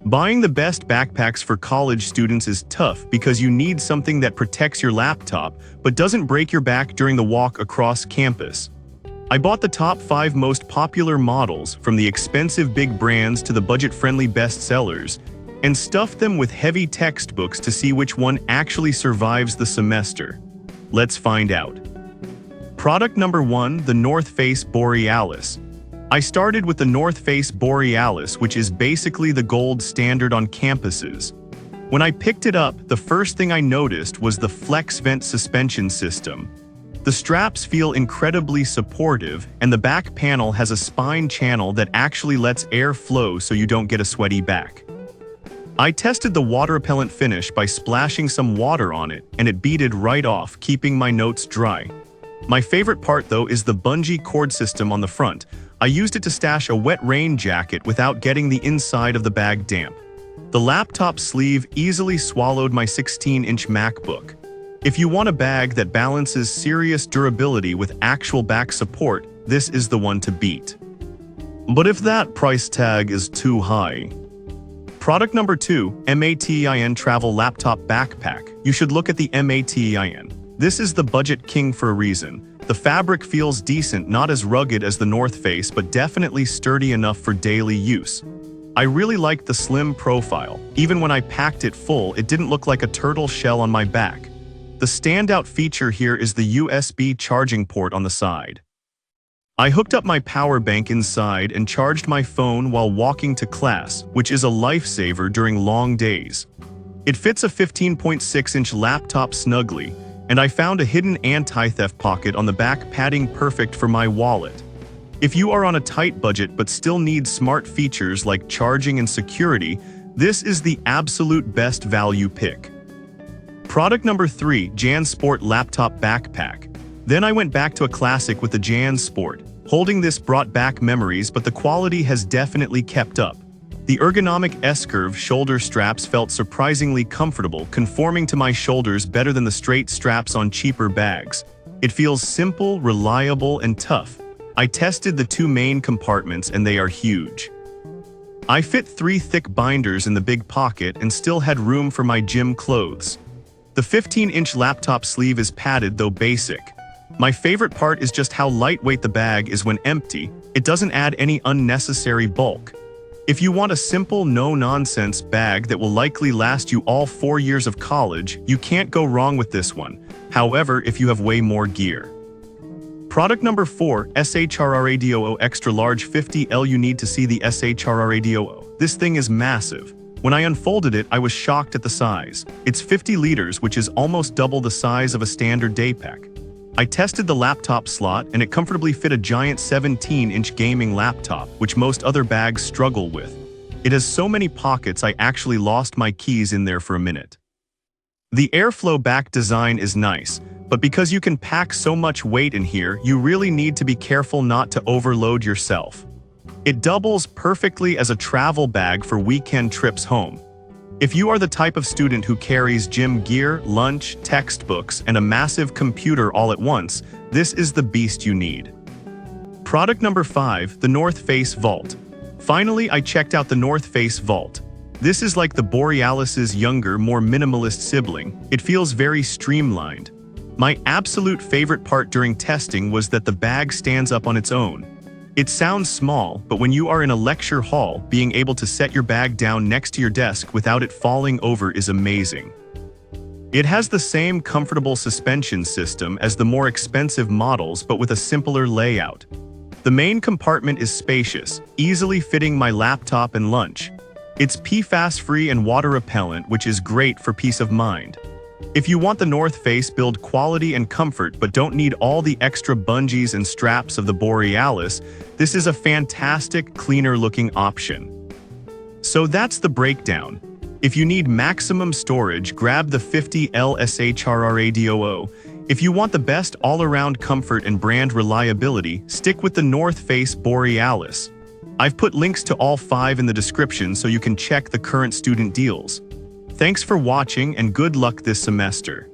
Buying the best backpacks for college students is tough because you need something that protects your laptop but doesn't break your back during the walk across campus. I bought the top 5 most popular models, from the expensive big brands to the budget-friendly bestsellers, and stuffed them with heavy textbooks to see which one actually survives the semester. Let's find out. Product number 1, the North Face Borealis. I started with the North Face Borealis, which is basically the gold standard on campuses. When I picked it up, the first thing I noticed was the flex vent suspension system. The straps feel incredibly supportive, and the back panel has a spine channel that actually lets air flow so you don't get a sweaty back. I tested the water-repellent finish by splashing some water on it, and it beaded right off, keeping my notes dry. My favorite part, though, is the bungee cord system on the front. I used it to stash a wet rain jacket without getting the inside of the bag damp. The laptop sleeve easily swallowed my 16-inch MacBook. If you want a bag that balances serious durability with actual back support, this is the one to beat. But if that price tag is too high. Product number 2, MATIN Travel Laptop Backpack. You should look at the MATIN. This is the budget king for a reason. The fabric feels decent, not as rugged as the North Face, but definitely sturdy enough for daily use. I really liked the slim profile. Even when I packed it full, it didn't look like a turtle shell on my back. The standout feature here is the USB charging port on the side. I hooked up my power bank inside and charged my phone while walking to class, which is a lifesaver during long days. It fits a 15.6-inch laptop snugly, and I found a hidden anti-theft pocket on the back, padding perfect for my wallet. If you are on a tight budget but still need smart features like charging and security, this is the absolute best value pick. Product number 3, JanSport Laptop Backpack. Then I went back to a classic with the JanSport. Holding this brought back memories, but the quality has definitely kept up. The ergonomic S-curve shoulder straps felt surprisingly comfortable, conforming to my shoulders better than the straight straps on cheaper bags. It feels simple, reliable, and tough. I tested the 2 main compartments and they are huge. I fit 3 thick binders in the big pocket and still had room for my gym clothes. The 15-inch laptop sleeve is padded, though basic. My favorite part is just how lightweight the bag is when empty. It doesn't add any unnecessary bulk. If you want a simple, no-nonsense bag that will likely last you all 4 years of college, you can't go wrong with this one. However, if you have way more gear. Product number 4, SHRRADOO Extra Large 50L. You need to see the SHRRADOO. This thing is massive. When I unfolded it, I was shocked at the size. It's 50 liters, which is almost double the size of a standard day pack. I tested the laptop slot, and it comfortably fit a giant 17-inch gaming laptop, which most other bags struggle with. It has so many pockets I actually lost my keys in there for a minute. The airflow back design is nice, but because you can pack so much weight in here, you really need to be careful not to overload yourself. It doubles perfectly as a travel bag for weekend trips home. If you are the type of student who carries gym gear, lunch, textbooks, and a massive computer all at once, this is the beast you need. Product number 5, the North Face Vault. Finally, I checked out the North Face Vault. This is like the Borealis's younger, more minimalist sibling. It feels very streamlined. My absolute favorite part during testing was that the bag stands up on its own. It sounds small, but when you are in a lecture hall, being able to set your bag down next to your desk without it falling over is amazing. It has the same comfortable suspension system as the more expensive models, but with a simpler layout. The main compartment is spacious, easily fitting my laptop and lunch. It's PFAS-free and water-repellent, which is great for peace of mind. If you want the North Face build quality and comfort but don't need all the extra bungees and straps of the Borealis, this is a fantastic, cleaner-looking option. So that's the breakdown. If you need maximum storage, grab the 50L SHRRADOO. If you want the best all-around comfort and brand reliability, stick with the North Face Borealis. I've put links to all 5 in the description so you can check the current student deals. Thanks for watching and good luck this semester.